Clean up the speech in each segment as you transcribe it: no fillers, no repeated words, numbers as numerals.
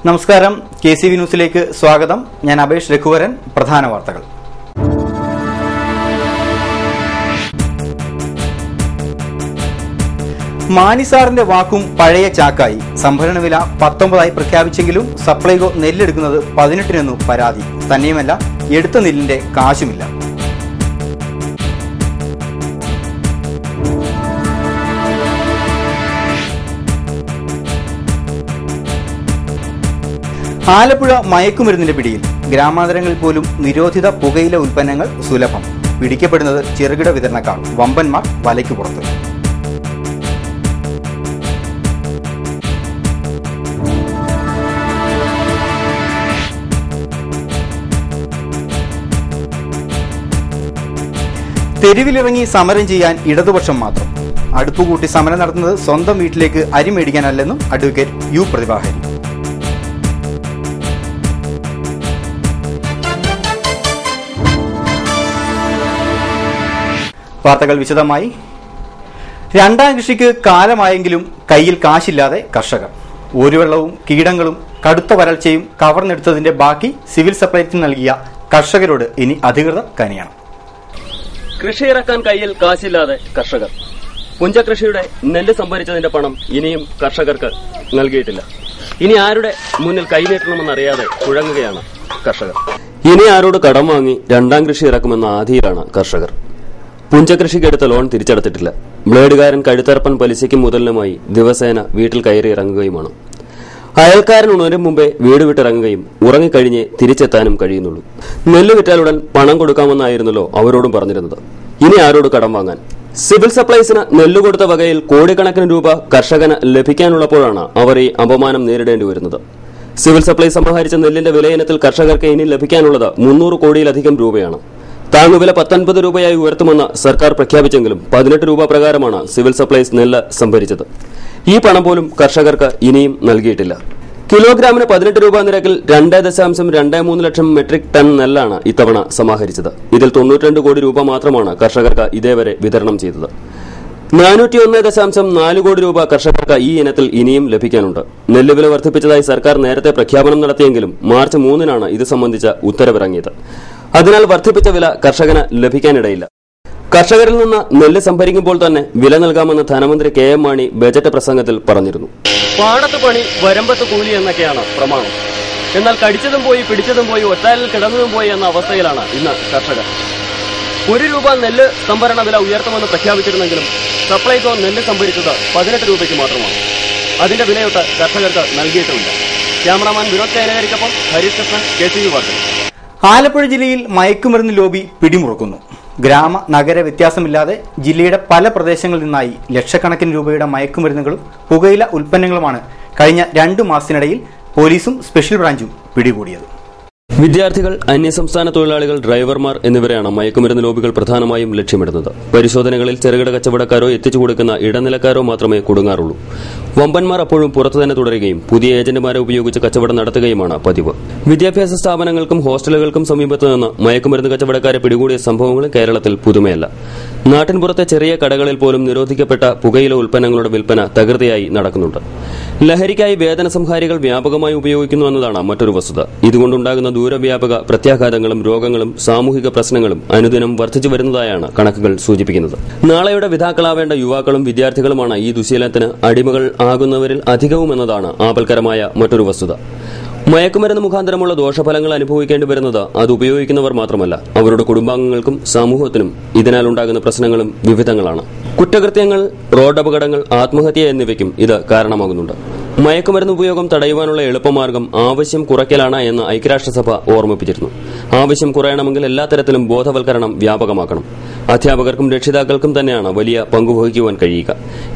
നമസ്കാരം, KCV ന്യൂസിലേക്ക് സ്വാഗതം. ഞാൻ അബേഷ് രഘുവരൻ. പ്രധാന വാർത്തകൾ. മാനിസാറിന്റെ വാക്കും പഴയ ചാക്കായി. സംഭരണ വില 19 പ്രഖ്യാപിച്ചെങ്കിലും സപ്ലൈകോ നെല്ലെടുക്കുന്നത് 18 പരാതി. തന്നെയുമല്ല, എടുത്ത നെല്ലിന്റെ കാശുമില്ല. ആലപ്പുഴ മയക്കുമരുന്നിന്റെ പിടിയിൽ. ഗ്രാമാന്തരങ്ങളിൽ പോലും നിരോധിത പുകയില ഉൽപ്പന്നങ്ങൾ സുലഭം. പിടിക്കപ്പെടുന്നത് ചെറുകിട വിതരണക്കാർ. വമ്പന്മാർ വലയ്ക്ക് പുറത്ത്. തെരുവിലിറങ്ങി സമരം ചെയ്യാൻ ഇടതുപക്ഷം മാത്രം. അടുപ്പുകൂട്ടി സമരം നടത്തുന്നത് സ്വന്തം വീട്ടിലേക്ക് അരി മേടിക്കാനല്ലെന്നും അഡ്വക്കേറ്റ് യു പ്രതിഭാഹരി. വാർത്തകൾ വിശദമായി. രണ്ടാം കൃഷിക്ക് കാലമായെങ്കിലും കയ്യിൽ കാശില്ലാതെ കർഷകർ. ഓരുവെള്ളവും കീടങ്ങളും കടുത്ത വരൾച്ചയും കവർന്നെടുത്തതിന്റെ ബാക്കി സിവിൽ സപ്ലൈസിന് നൽകിയ കർഷകരോട് ഇനി അധികൃതർ കനിയണം. കൃഷിയിറക്കാൻ കയ്യിൽ കാശില്ലാതെ കർഷകർ. പുഞ്ചകൃഷിയുടെ നെല്ല് സംഭരിച്ചതിന്റെ പണം ഇനിയും കർഷകർക്ക് നൽകിയിട്ടില്ല. ഇനി ആരുടെ മുന്നിൽ കൈനീട്ടണമെന്നറിയാതെ കുഴങ്ങുകയാണ് കർഷകർ. ഇനി ആരോട് കടം വാങ്ങി രണ്ടാം കൃഷി ഇറക്കുമെന്ന ആധിയിലാണ് കർഷകർ. പുഞ്ചകൃഷിക്കെടുത്ത ലോൺ തിരിച്ചടച്ചിട്ടില്ല. ബ്ലേഡുകാരൻ കഴുത്തറപ്പൻ പലിശയ്ക്കും മുതലിനുമായി ദിവസേന വീട്ടിൽ കയറി ഇറങ്ങുകയുമാണ്. അയൽക്കാരൻ ഉണരും മുമ്പേ വീട് വിട്ടിറങ്ങുകയും ഉറങ്ങിക്കഴിഞ്ഞ് തിരിച്ചെത്താനും കഴിയുന്നുള്ളൂ. നെല്ല് വിറ്റാലുടൻ പണം കൊടുക്കാമെന്നായിരുന്നല്ലോ അവരോടും പറഞ്ഞിരുന്നത്. ഇനി ആരോട് കടം വാങ്ങാൻ? സിവിൽ സപ്ലൈസിന് നെല്ല് കൊടുത്ത വകയിൽ കോടിക്കണക്കിന് രൂപ കർഷകന് ലഭിക്കാനുള്ളപ്പോഴാണ് അവർ ഈ അപമാനം നേരിടേണ്ടി വരുന്നത്. സിവിൽ സപ്ലൈസ് സമാഹരിച്ച നെല്ലിന്റെ വിലയിനത്തിൽ കർഷകർക്ക് ഇനി ലഭിക്കാനുള്ളത് 300 കോടിയിലധികം രൂപയാണ്. താങ്ങുവില 19 രൂപയായി ഉയർത്തുമെന്ന് സർക്കാർ പ്രഖ്യാപിച്ചെങ്കിലും 18 രൂപ പ്രകാരമാണ് സിവിൽ സപ്ലൈസ് നെല്ല് സംഭരിച്ചത്. ഈ പണം പോലും കർഷകർക്ക് ഇനിയും നൽകിയിട്ടില്ല. കിലോഗ്രാമിന് 18 രൂപ നിരക്കിൽ 2.23 ലക്ഷം മെട്രിക് ടൺ നെല്ലാണ് ഇത്തവണ സമാഹരിച്ചത്. ഇതിൽ 92 കോടി രൂപ മാത്രമാണ് കർഷകർക്ക് ഇതേവരെ വിതരണം ചെയ്തത്. 401.4 കോടി രൂപ കർഷകർക്ക് ഈ ഇനത്തിൽ ഇനിയും ലഭിക്കാനുണ്ട്. നെല്ല് വില വർദ്ധിപ്പിച്ചതായി സർക്കാർ നേരത്തെ പ്രഖ്യാപനം നടത്തിയെങ്കിലും മാർച്ച് 3-നാണ് ഇത് സംബന്ധിച്ച ഉത്തരവിറങ്ങിയത്. അതിനാൽ വർദ്ധിപ്പിച്ച വില കർഷകന് ലഭിക്കാനിടയില്ല. കർഷകരിൽ നിന്ന് നെല്ല് സംഭരിക്കുമ്പോൾ തന്നെ വില നൽകാമെന്ന് ധനമന്ത്രി KM മാണി ബജറ്റ് പ്രസംഗത്തിൽ പറഞ്ഞിരുന്നു. പാടത്ത് പണി വരമ്പത്ത് കൂലി എന്നൊക്കെയാണ് പ്രമാണം. എന്നാൽ കടിച്ചതും പോയി പിടിച്ചതും പോയി ഒറ്റാലിൽ കിടന്നതും പോയി എന്ന അവസ്ഥയിലാണ് ഇന്ന് കർഷകർ. 1 രൂപ നെല്ല് സംഭരണ വില ഉയർത്തുമെന്ന് പ്രഖ്യാപിച്ചിരുന്നെങ്കിലും സപ്ലൈകോ നെല്ല് സംഭരിച്ചത് 18 രൂപയ്ക്ക് മാത്രമാണ്. അതിന്റെ വിലയൊട്ട് കർഷകർക്ക് നൽകിയിട്ടുമില്ല. ക്യാമറാമാൻ വിനോദ് ചൈനകരിക്കൊപ്പം ഹരീഷ് കൃഷ്ണൻ, KCV വാർത്തകൾ. ആലപ്പുഴ ജില്ലയിൽ മയക്കുമരുന്ന് ലോബി പിടിമുറുക്കുന്നു. ഗ്രാമ നഗര വ്യത്യാസമില്ലാതെ ജില്ലയുടെ പല പ്രദേശങ്ങളിൽ നിന്നായി ലക്ഷക്കണക്കിന് രൂപയുടെ മയക്കുമരുന്നുകളും പുകയില ഉൽപ്പന്നങ്ങളുമാണ് കഴിഞ്ഞ 2 മാസത്തിനിടയിൽ പോലീസും സ്പെഷ്യൽ ബ്രാഞ്ചും പിടികൂടിയത്. വിദ്യാർത്ഥികൾ, അന്യസംസ്ഥാന തൊഴിലാളികൾ, ഡ്രൈവർമാർ എന്നിവരെയാണ് മയക്കുമരുന്ന് ലോബികൾ പ്രധാനമായും ലക്ഷ്യമിടുന്നത്. പരിശോധനകളിൽ ചെറുകിട കച്ചവടക്കാരോ എത്തിച്ചു കൊടുക്കുന്ന ഇടനിലക്കാരോ മാത്രമേ കുടുങ്ങാറുള്ളൂ. വമ്പന്മാർ അപ്പോഴും പുറത്തു തന്നെ തുടരുകയും പുതിയ ഏജന്റുമാരെ ഉപയോഗിച്ച് കച്ചവടം നടത്തുകയുമാണ് പതിവ്. വിദ്യാഭ്യാസ സ്ഥാപനങ്ങൾക്കും ഹോസ്റ്റലുകൾക്കും സമീപത്തു നിന്ന് മയക്കുമരുന്ന് കച്ചവടക്കാരെ പിടികൂടിയ സംഭവങ്ങൾ കേരളത്തിൽ പുതുമയല്ല. നാട്ടിൻപുറത്തെ ചെറിയ കടകളിൽ പോലും നിരോധിക്കപ്പെട്ട പുകയില ഉൽപ്പന്നങ്ങളുടെ വിൽപ്പന തകൃതിയായി നടക്കുന്നുണ്ട്. ലഹരിക്കായി വേദനസംഹാരികൾ വ്യാപകമായി ഉപയോഗിക്കുന്നുവെന്നതാണ് മറ്റൊരു വസ്തുത. ഇതുകൊണ്ടുണ്ടാകുന്ന ദൂരവ്യാപക പ്രത്യാഘാതങ്ങളും രോഗങ്ങളും സാമൂഹിക പ്രശ്നങ്ങളും അനുദിനം വർദ്ധിച്ചു വരുന്നതായാണ് കണക്കുകൾ സൂചിപ്പിക്കുന്നത്. നാളെയുടെ വിധാക്കളാവേണ്ട യുവാക്കളും വിദ്യാർത്ഥികളുമാണ് ഈ ദുശീലത്തിന് അടിമകൾ ആകുന്നവരിൽ അധികവുമെന്നതാണ് ആപൽക്കരമായ മറ്റൊരു വസ്തുത. മയക്കുമരുന്ന് മുഖാന്തരമുള്ള ദോഷഫലങ്ങൾ അനുഭവിക്കേണ്ടി വരുന്നത് അത് ഉപയോഗിക്കുന്നവർ മാത്രമല്ല, അവരുടെ കുടുംബാംഗങ്ങൾക്കും സമൂഹത്തിനും ഇതിനാൽ ഉണ്ടാകുന്ന പ്രശ്നങ്ങളും വിവിധങ്ങളാണ്. കുറ്റകൃത്യങ്ങൾ, റോഡപകടങ്ങൾ, ആത്മഹത്യ എന്നിവയ്ക്കും ഇത് കാരണമാകുന്നുണ്ട്. മയക്കുമരുന്ന് ഉപയോഗം തടയുവാനുള്ള എളുപ്പമാർഗം ആവശ്യം കുറയ്ക്കലാണ് എന്ന് ഐക്യരാഷ്ട്രസഭ ഓർമ്മിപ്പിച്ചിരുന്നു. ആവശ്യം കുറയണമെങ്കിൽ എല്ലാ തരത്തിലും ബോധവൽക്കരണം വ്യാപകമാക്കണം. അധ്യാപകർക്കും രക്ഷിതാക്കൾക്കും തന്നെയാണ് വലിയ പങ്കുവഹിക്കുവാൻ കഴിയുക.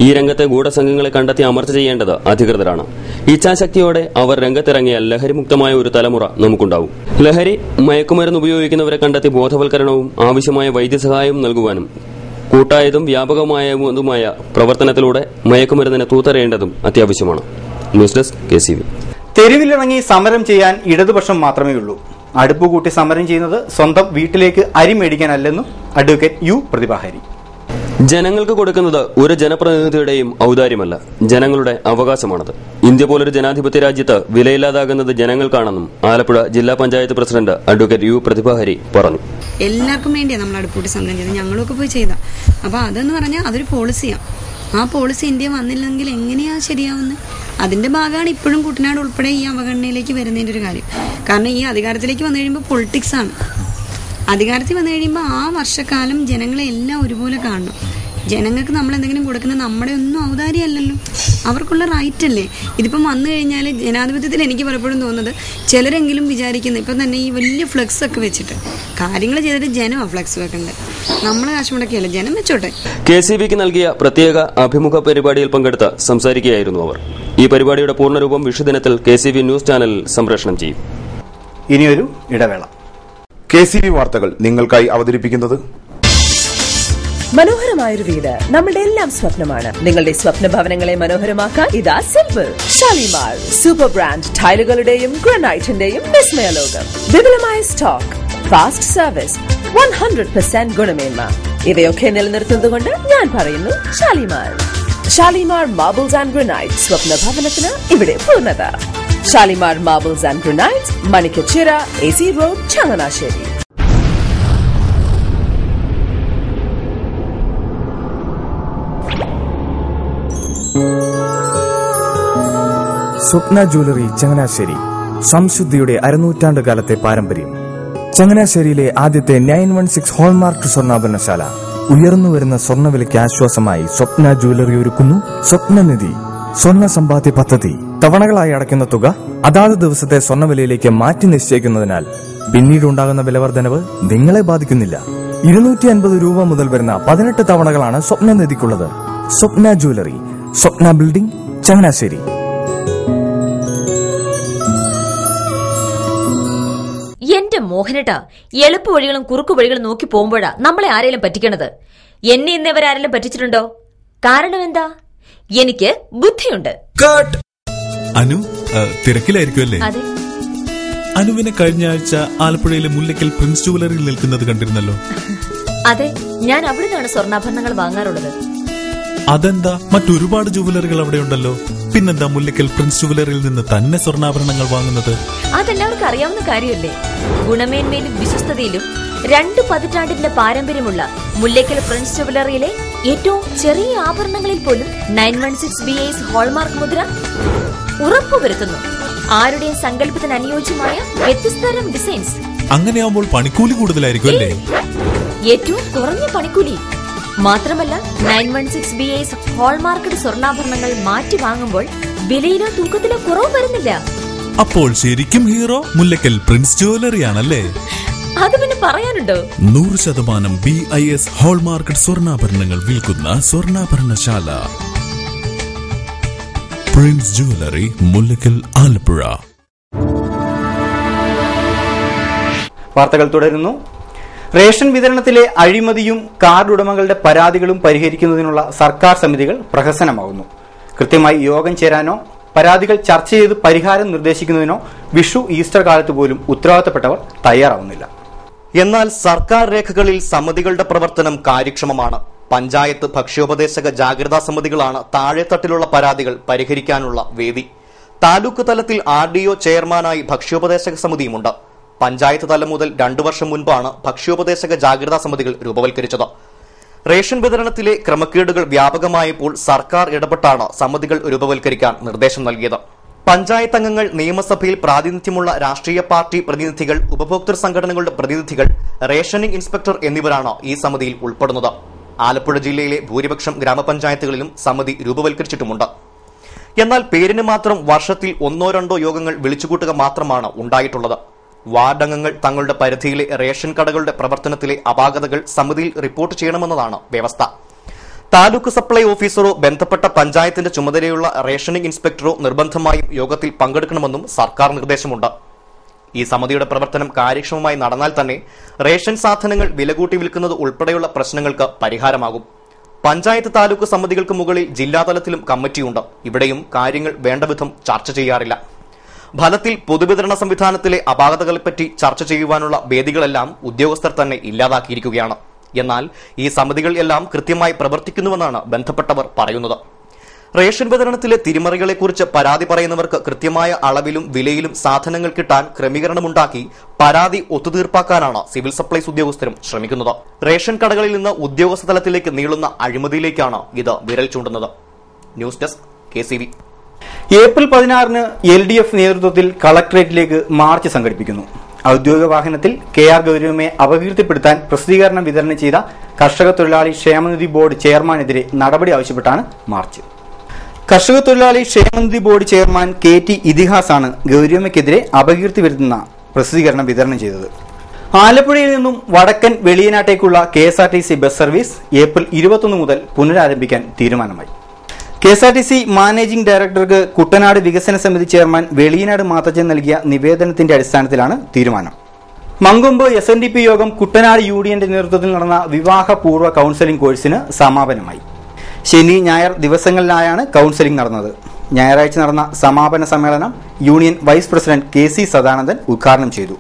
ഈ രംഗത്തെ ഗൂഢസംഘങ്ങളെ കണ്ടെത്തി അമർച്ച ചെയ്യേണ്ടത് അധികൃതരാണ്. ഇച്ഛാശക്തിയോടെ അവർ രംഗത്തിറങ്ങിയാൽ ലഹരിമുക്തമായ ഒരു തലമുറ നമുക്കുണ്ടാവും. ലഹരി, മയക്കുമരുന്ന് ഉപയോഗിക്കുന്നവരെ കണ്ടെത്തി ബോധവൽക്കരണവും ആവശ്യമായ വൈദ്യസഹായവും നൽകുവാനും കൂട്ടായതും വ്യാപകമായതുമായ പ്രവർത്തനത്തിലൂടെ മയക്കുമരുന്നിനെ തൂത്തറിയേണ്ടതും അത്യാവശ്യമാണ്. News desk, KCV. തെരുവിലിറങ്ങി സമരം ചെയ്യാൻ ഇടതുപക്ഷം മാത്രമേയുള്ളൂ. അടുപ്പുകൂട്ടി സമരം ചെയ്യുന്നത് സ്വന്തം വീട്ടിലേക്ക് അരി മേടിക്കാനല്ലെന്നും അഡ്വക്കേറ്റ് യു പ്രതിഭാഹരി. ജനങ്ങൾക്ക് കൊടുക്കുന്നത് ഒരു ജനപ്രതിനിധിയുടെയും ഔദാര്യമല്ല, ജനങ്ങളുടെ അവകാശമാണത്. ഇന്ത്യ പോലൊരു ജനാധിപത്യ രാജ്യത്ത് വിലയില്ലാതാകുന്നത് ജനങ്ങൾക്കാണെന്നും ആലപ്പുഴ ജില്ലാ panchayat president advocate U Prathibha Hari പറഞ്ഞു. എല്ലാവർക്കും വേണ്ടിയാണ് നമ്മൾ അടുപ്പൂട്ടി സമരം ചെയ്തത്, ഞങ്ങളൊക്കെ പോയി ചെയ്ത. അപ്പോൾ അതെന്ന് പറഞ്ഞാൽ അതൊരു പോളിസിയാണ്. ആ പോളിസി ഇന്ത്യ വന്നില്ലെങ്കിൽ എങ്ങനെയാണ് ശരിയാവുന്നത്? അതിന്റെ ഭാഗമാണ് ഇപ്പോഴും കുട്ടനാട് ഉൾപ്പെടെ ഈ അവഗണനയിലേക്ക് വരുന്നതിൻ്റെ ഒരു കാര്യം. കാരണം ഈ അധികാരത്തിലേക്ക് വന്നു കഴിയുമ്പോൾ പൊളിറ്റിക്സ് ആണ്. അധികാരത്തിൽ വന്നു കഴിയുമ്പോൾ ആ വർഷക്കാലം ജനങ്ങളെ എല്ലാം ഒരുപോലെ കാണണം. ജനങ്ങൾക്ക് നമ്മൾ എന്തെങ്കിലും കൊടുക്കുന്നത് നമ്മുടെ ഒന്നും ഔദാര്യമല്ലല്ലോ, അവർക്കുള്ള റൈറ്റ് അല്ലേ. ഇതിപ്പം വന്നു കഴിഞ്ഞാൽ ജനാധിപത്യത്തിൽ എനിക്ക് പലപ്പോഴും തോന്നുന്നത് ചിലരെങ്കിലും വിചാരിക്കുന്നത് ഇപ്പം തന്നെ ഈ വലിയ ഫ്ലെക്സ് ഒക്കെ വെച്ചിട്ട് കാര്യങ്ങൾ ചെയ്തിട്ട് ജനമാണ് ഫ്ലെക്സ് വെക്കേണ്ടത്. നമ്മൾ കാശ് മുടക്കിയല്ല, ജനം വെച്ചോട്ടെ. KCBക്ക് നൽകിയ പ്രത്യേക അഭിമുഖ പരിപാടിയിൽ പങ്കെടുത്ത് സംസാരിക്കുകയായിരുന്നു അവർ. ഈ പരിപാടിയുടെ പൂർണ്ണരൂപം വിഷുദിനത്തിൽ KCB ന്യൂസ് ചാനലിൽ സംപ്രേഷണം ചെയ്യും. ഇനിയൊരു ഇടവേള. KCB വാർത്തകൾ നിങ്ങൾക്കായി അവതരിപ്പിക്കുന്നത് മനോഹരമായൊരു വീട് നമ്മുടെ എല്ലാം സ്വപ്നമാണ്. നിങ്ങളുടെ സ്വപ്ന ഭവനങ്ങളെ മനോഹരമാക്കാൻ ഇതാ സിമ്പിൾ. ഷാലിമാർ സൂപ്പർ ബ്രാൻഡ് ടൈലുകളുടെയും ഗ്രാനൈറ്റിന്റെയും വിസ്മയ ലോകം. വിപുലമായ സ്റ്റോക്ക്, ഫാസ്റ്റ് സർവീസ്, 100% ഗുണമേന്മ, ഇവയൊക്കെ നിലനിർത്തുന്നതുകൊണ്ട് ഞാൻ പറയുന്നു Shalimar. Shalimar marbles and granite, സ്വപ്ന ഭവനത്തിന് ഇവിടെ പൂർണ്ണത. Shalimar marbles and granite, Manikkachira, AC road, Changanassery. Swapna jewellery Changanassery, സംശുദ്ധിയുടെ അരനൂറ്റാണ്ട് കാലത്തെ പാരമ്പര്യം. ചങ്ങനാശ്ശേരിയിലെ ആദ്യത്തെ 916 ഹോൾമാർക്ക് സ്വർണ്ണാഭരണശാല. ഉയർന്നുവരുന്ന സ്വർണ്ണവിലയ്ക്ക് ആശ്വാസമായി സ്വപ്ന ജ്വല്ലറി ഒരുക്കുന്നു സ്വപ്നനിധി സ്വർണ്ണ സമ്പാദ്യ പദ്ധതി. തവണകളായി അടയ്ക്കുന്ന തുക അതാത് ദിവസത്തെ സ്വർണ്ണവിലയിലേക്ക് മാറ്റി നിശ്ചയിക്കുന്നതിനാൽ പിന്നീടുണ്ടാകുന്ന വിലവർദ്ധനവ് നിങ്ങളെ ബാധിക്കുന്നില്ല. 250 രൂപ മുതൽ വരുന്ന 18 തവണകളാണ് സ്വപ്നനിധിക്കുള്ളത്. സ്വപ്ന ജ്വല്ലറി, സ്വപ്ന ബിൽഡിംഗ്, ചങ്ങനാശ്ശേരി. എന്റെ മോഹനേട്ടാ, എളുപ്പ വഴികളും കുറുക്കു വഴികളും നോക്കി പോകുമ്പോഴാ നമ്മളെ ആരെങ്കിലും പറ്റിക്കണത്. എന്നെ ഇന്നവരാരെങ്കിലും പറ്റിച്ചിട്ടുണ്ടോ? കാരണം എന്താ? എനിക്ക് ബുദ്ധിയുണ്ട്. അനു തിരക്കിലായിരിക്കുമല്ലേ? അതെ. അനുവിനെ കഴിഞ്ഞ ആഴ്ച ആലപ്പുഴയിലെ മുല്ലയ്ക്കൽ പ്രിൻസ് ജുവലറിയിൽ നിൽക്കുന്നത് കണ്ടിരുന്നല്ലോ. അതെ, ഞാൻ അവിടെ നിന്നാണ് സ്വർണ്ണാഭരണങ്ങൾ വാങ്ങാറുള്ളത്. അതെന്താ, മറ്റൊരുപാട് ജുവലറികൾ അവിടെ ഉണ്ടല്ലോ, പിന്നെന്താ മുല്ലയ്ക്കൽ പ്രിൻസ് ജുവലറിയിൽ നിന്ന് തന്നെ സ്വർണ്ണാഭരണങ്ങൾ വാങ്ങുന്നത്? അതെല്ലാവർക്കും അറിയാവുന്ന കാര്യമല്ലേ. ഗുണമേന്മയിലും വിശ്വസ്തതയിലും 2 പതിറ്റാണ്ടിന്റെ പാരമ്പര്യമുള്ള മുല്ലയ്ക്കൽ പ്രിൻസ് ജുവലറിയിലെ ഏറ്റവും ചെറിയ ആഭരണങ്ങളിൽ പോലും 916 BIS ഹോൾമാർക്ക് മുദ്ര ഉറപ്പുവരുത്തുന്നു. ആരുടെയും സങ്കല്പത്തിന് അനുയോജ്യമായ വ്യത്യസ്തതരം ഡിസൈൻസ്. അങ്ങനെയാവുമ്പോൾ പണിക്കൂലി കൂടുതലായിരിക്കും അല്ലേ? ഏറ്റവും കുറഞ്ഞ പണിക്കൂലി മാത്രമല്ല, 916 BIS ഹോൾമാർക്കഡ് സ്വർണ്ണാഭരണങ്ങൾ മാറ്റി വാങ്ങുമ്പോൾ വിലയിലോ തൂക്കത്തിലോ കുറവ് വരുന്നില്ല. അപ്പോൾ ശരിക്കും ഹീറോ മുല്ലയ്ക്കൽ പ്രിൻസ് ജുവലറി ആണല്ലേ? അത് പിന്നെ പറയാനുണ്ടോ? 100% BIS ഹോൾമാർക്കഡ് സ്വർണ്ണാഭരണങ്ങൾ വിൽക്കുന്ന സ്വർണ്ണാഭരണശാല പ്രിൻസ് ജുവലറി, മുല്ലയ്ക്കൽ, ആലപ്പുഴ. വാർത്തകൾ തുടരുന്നു. റേഷൻ വിതരണത്തിലെ അഴിമതിയും കാർഡ് ഉടമകളുടെ പരാതികളും പരിഹരിക്കുന്നതിനുള്ള സർക്കാർ സമിതികൾ പ്രഹസനമാകുന്നു. കൃത്യമായി യോഗം ചേരാനോ പരാതികൾ ചർച്ച ചെയ്ത് പരിഹാരം നിർദ്ദേശിക്കുന്നതിനോ വിഷു, ഈസ്റ്റർ കാലത്ത് പോലും ഉത്തരവാദിത്തപ്പെട്ടവർ തയ്യാറാവുന്നില്ല. എന്നാൽ സർക്കാർ രേഖകളിൽ സമിതികളുടെ പ്രവർത്തനം കാര്യക്ഷമമാണ്. പഞ്ചായത്ത് ഭക്ഷ്യോപദേശക ജാഗ്രതാ സമിതികളാണ് താഴെത്തട്ടിലുള്ള പരാതികൾ പരിഹരിക്കാനുള്ള വേദി. താലൂക്ക് തലത്തിൽ RDO ചെയർമാനായി ഭക്ഷ്യോപദേശക സമിതിയുമുണ്ട്. പഞ്ചായത്ത് തലം മുതൽ 2 വർഷം മുൻപാണ് ഭക്ഷ്യോപദേശക ജാഗ്രതാ സമിതികൾ രൂപവൽക്കരിച്ചത്. റേഷൻ വിതരണത്തിലെ ക്രമക്കേടുകൾ വ്യാപകമായപ്പോൾ സർക്കാർ ഇടപെട്ടാണ് സമിതികൾ രൂപവൽക്കരിക്കാൻ നിർദ്ദേശം നൽകിയത്. പഞ്ചായത്ത് അംഗങ്ങൾ, നിയമസഭയിൽ പ്രാതിനിധ്യമുള്ള രാഷ്ട്രീയ പാർട്ടി പ്രതിനിധികൾ, ഉപഭോക്തൃ സംഘടനകളുടെ പ്രതിനിധികൾ, റേഷനിംഗ് ഇൻസ്പെക്ടർ എന്നിവരാണ് ഈ സമിതിയിൽ ഉൾപ്പെടുന്നത്. ആലപ്പുഴ ജില്ലയിലെ ഭൂരിപക്ഷം ഗ്രാമപഞ്ചായത്തുകളിലും സമിതി രൂപവൽക്കരിച്ചിട്ടുമുണ്ട്. എന്നാൽ പേരിന് മാത്രം വർഷത്തിൽ 1-2 യോഗങ്ങൾ വിളിച്ചുകൂട്ടുക മാത്രമാണ് ഉണ്ടായിട്ടുള്ളത്. വാർഡ് അംഗങ്ങൾ തങ്ങളുടെ പരിധിയിലെ റേഷൻ കടകളുടെ പ്രവർത്തനത്തിലെ അപാകതകൾ സമിതിയിൽ റിപ്പോർട്ട് ചെയ്യണമെന്നതാണ് വ്യവസ്ഥ. താലൂക്ക് സപ്ലൈ ഓഫീസറോ ബന്ധപ്പെട്ട പഞ്ചായത്തിന്റെ ചുമതലയുള്ള റേഷനിംഗ് ഇൻസ്പെക്ടറോ നിർബന്ധമായും യോഗത്തിൽ പങ്കെടുക്കണമെന്നും സർക്കാർ നിർദ്ദേശമുണ്ട്. ഈ സമിതിയുടെ പ്രവർത്തനം കാര്യക്ഷമമായി നടന്നാൽ തന്നെ റേഷൻ സാധനങ്ങൾ വിലകൂട്ടി വിൽക്കുന്നത് ഉൾപ്പെടെയുള്ള പ്രശ്നങ്ങൾക്ക് പരിഹാരമാകും. പഞ്ചായത്ത്, താലൂക്ക് സമിതികൾക്ക് മുകളിൽ ജില്ലാതലത്തിലും കമ്മിറ്റിയുണ്ട്. ഇവിടെയും കാര്യങ്ങൾ വേണ്ടവിധം ചർച്ച ചെയ്യാറില്ല. ഫലത്തിൽ പൊതുവിതരണ സംവിധാനത്തിലെ അപാകതകളെപ്പറ്റി ചർച്ച ചെയ്യുവാനുള്ള വേദികളെല്ലാം ഉദ്യോഗസ്ഥർ തന്നെ ഇല്ലാതാക്കിയിരിക്കുകയാണ്. എന്നാൽ ഈ സമിതികൾ എല്ലാം കൃത്യമായി പ്രവർത്തിക്കുന്നുവെന്നാണ് ബന്ധപ്പെട്ടവർ പറയുന്നത്. റേഷൻ വിതരണത്തിലെ തിരിമറികളെക്കുറിച്ച് പരാതി പറയുന്നവർക്ക് കൃത്യമായ അളവിലും വിലയിലും സാധനങ്ങൾ കിട്ടാൻ ക്രമീകരണമുണ്ടാക്കി പരാതി ഒത്തുതീർപ്പാക്കാനാണ് സിവിൽ സപ്ലൈസ് ഉദ്യോഗസ്ഥരും ശ്രമിക്കുന്നത്. റേഷൻ കടകളിൽ നിന്ന് ഉദ്യോഗസ്ഥ തലത്തിലേക്ക് നീളുന്ന അഴിമതിയിലേക്കാണ് ഇത് വിരൽ ചൂണ്ടുന്നത്. News desk KCV. April 16 LDF നേതൃത്വത്തിൽ കളക്ടറേറ്റിലേക്ക് മാർച്ച് സംഘടിപ്പിക്കുന്നു. ഔദ്യോഗിക വാഹനത്തിൽ KR ഗൗരവമ്മയെ അപകീർത്തിപ്പെടുത്താൻ പ്രസിദ്ധീകരണം വിതരണം ചെയ്ത കർഷക തൊഴിലാളി ക്ഷേമനിധി ബോർഡ് ചെയർമാനെതിരെ നടപടി ആവശ്യപ്പെട്ടാണ് മാർച്ച്. കർഷക തൊഴിലാളി ക്ഷേമനിധി ബോർഡ് ചെയർമാൻ KT ഇതിഹാസാണ് ഗൗരവമ്മയ്ക്കെതിരെ അപകീർത്തി വരുത്തുന്ന പ്രസിദ്ധീകരണം വിതരണം ചെയ്തത്. ആലപ്പുഴയിൽ നിന്നും വടക്കൻ വെളിയനാട്ടേക്കുള്ള KSRTC ബസ് സർവീസ് ഏപ്രിൽ 21 മുതൽ പുനരാരംഭിക്കാൻ തീരുമാനമായി. KSRTC മാനേജിംഗ് ഡയറക്ടർക്ക് കുട്ടനാട് വികസന സമിതി ചെയർമാൻ വെളിയനാട് മാത്തച്ചൻ നൽകിയ നിവേദനത്തിന്റെ അടിസ്ഥാനത്തിലാണ് തീരുമാനം. മങ്കൊമ്പ് SNDP യോഗം കുട്ടനാട് UDNന്റെ നേതൃത്വത്തിൽ നടന്ന വിവാഹപൂർവ്വ കൌൺസലിംഗ് കോഴ്സിന് സമാപനമായി. ശനി ഞായർ ദിവസങ്ങളിലായാണ് കൌൺസലിംഗ് നടന്നത്. ഞായറാഴ്ച നടന്ന സമാപന സമ്മേളനം union vice president KC Sadanandan ഉദ്ഘാടനം ചെയ്തു.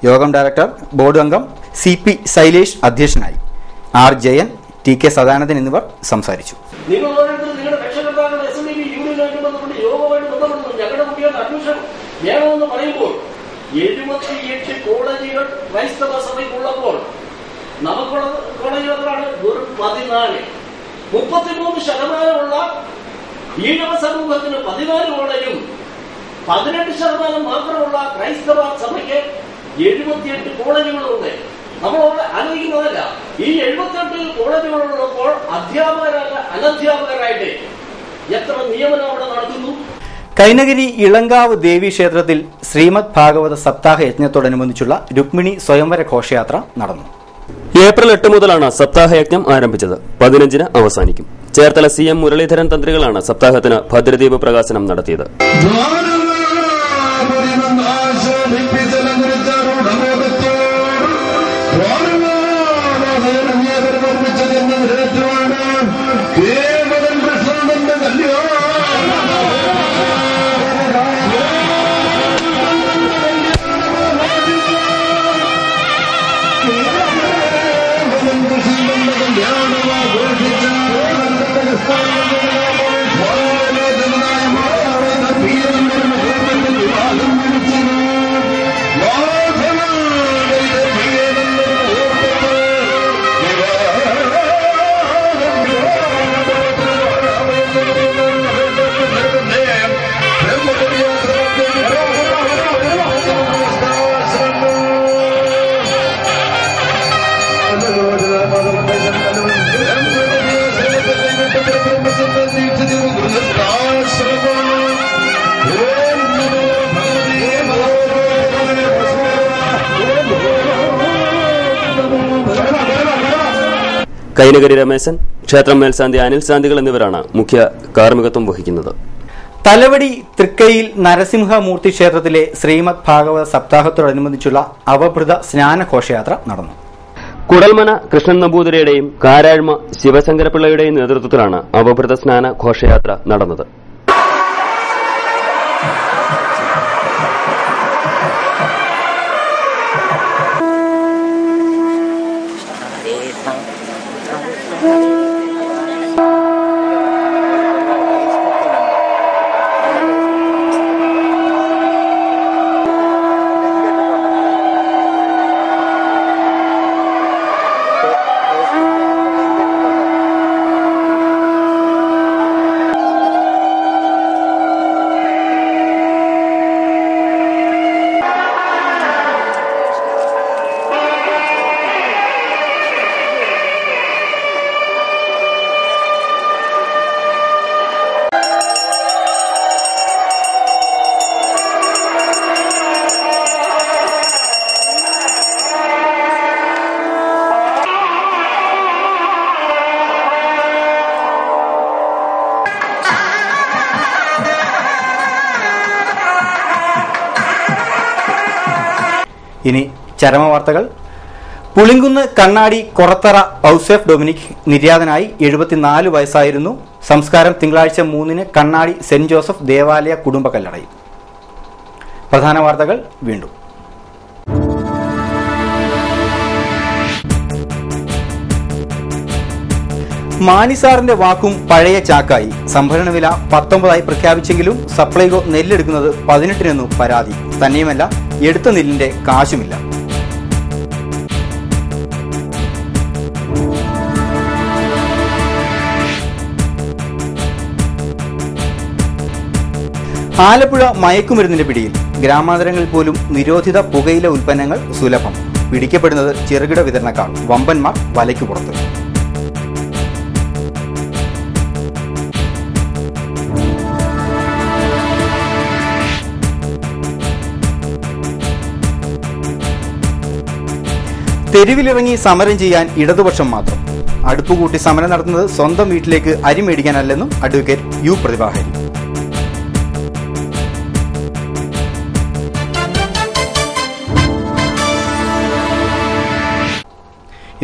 യോഗം ഡയറക്ടർ, ബോർഡ് അംഗം CP ശൈലേഷ് അധ്യക്ഷനായി. R ജയൻ, TK സദാനന്ദൻ എന്നിവർ സംസാരിച്ചു. വേണമെന്ന് പറയുമ്പോൾ 78 കോളേജുകൾ ക്രൈസ്തവ സഭയ്ക്കുള്ളപ്പോൾ നമുക്കുള്ള കോളേജുകളാണ് വെറും 14. 33% ഈഴവ സമൂഹത്തിന് 14 കോളേജും 18% മാത്രമുള്ള ക്രൈസ്തവ സഭയ്ക്ക് 78 കോളേജുകളുണ്ട്. നമ്മളോട് ആലോചിക്കുന്നതല്ല, ഈ 78 കോളേജുകളുള്ളപ്പോൾ അധ്യാപകരല്ല അനധ്യാപകരായിട്ട് എത്ര നിയമനം അവിടെ നടത്തുന്നു. കൈനഗിരി ഇളങ്കാവ് ദേവി ക്ഷേത്രത്തിൽ ശ്രീമദ് ഭാഗവത സപ്താഹ യജ്ഞത്തോടനുബന്ധിച്ചുള്ള രുക്മിണി സ്വയംവര ഘോഷയാത്ര നടന്നു. ഏപ്രിൽ 8 മുതലാണ് സപ്താഹയജ്ഞം ആരംഭിച്ചത്. 15-ന് അവസാനിക്കും. ചേർത്തല CM മുരളീധരൻ തന്ത്രികളാണ് സപ്താഹത്തിന് ഭദ്രദീപ പ്രകാശനം നടത്തിയത്. കൈനഗരി രമേശൻ, ക്ഷേത്രം മേൽശാന്തി അനിൽ ശാന്തികൾ എന്നിവരാണ് മുഖ്യ കാർമ്മികത്വം വഹിക്കുന്നത്. തലവടി തൃക്കയിൽ നരസിംഹമൂർത്തി ക്ഷേത്രത്തിലെ ശ്രീമദ് ഭാഗവത സപ്താഹത്തോടനുബന്ധിച്ചുള്ള അവഭൃത സ്നാന ഘോഷയാത്ര നടന്നു. കുടൽമന കൃഷ്ണൻ നമ്പൂതിരിയുടെയും കാരാഴ്മ ശിവശങ്കരപിള്ളയുടെയും നേതൃത്വത്തിലാണ് അവഭൃത സ്നാന ഘോഷയാത്ര നടന്നത്. ഇനി ചരമവാർത്തകൾ. പുളിങ്കുന്ന് കണ്ണാടി കൊറത്തറ ഔസേഫ് ഡൊമിനിക് നിര്യാതനായി. 74 വയസ്സായിരുന്നു. സംസ്കാരം തിങ്കളാഴ്ച 3-ന് കണ്ണാടി സെന്റ് ജോസഫ് ദേവാലയ കുടുംബ കല്ലറയിൽ. പ്രധാന വാർത്തകൾ വീണ്ടും. മാനിസാറിന്റെ വാക്കും പഴയ ചാക്കായി. സംഭരണ വില 19 പ്രഖ്യാപിച്ചെങ്കിലും സപ്ലൈകോ നെല്ലെടുക്കുന്നത് 18 പരാതി. തന്നെയുമല്ല, എടുത്ത നെല്ലിന്റെ കാശുമില്ല. ആലപ്പുഴ മയക്കുമരുന്നിന്റെ പിടിയിൽ. ഗ്രാമാന്തരങ്ങളിൽ പോലും നിരോധിത പുകയില ഉൽപ്പന്നങ്ങൾ സുലഭം. പിടിക്കപ്പെടുന്നത് ചെറുകിട വിതരണക്കാർ. വമ്പന്മാർ വലയ്ക്ക് പുറത്ത്. തെരുവിലിറങ്ങി സമരം ചെയ്യാൻ ഇടതുപക്ഷം മാത്രം. അടുപ്പുകൂട്ടി സമരം നടത്തുന്നത് സ്വന്തം വീട്ടിലേക്ക് അരി മേടിക്കാനല്ലെന്നും അഡ്വക്കേറ്റ് യു പ്രതിഭാഹരി.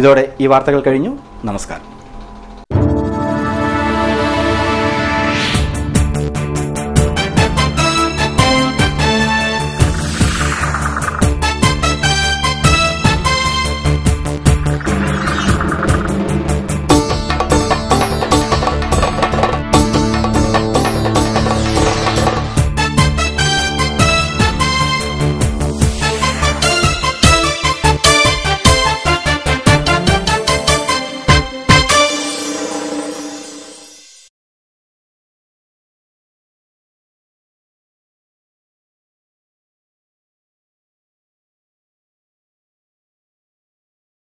ഇതോടെ ഈ വാർത്തകൾ കഴിഞ്ഞു. നമസ്കാരം.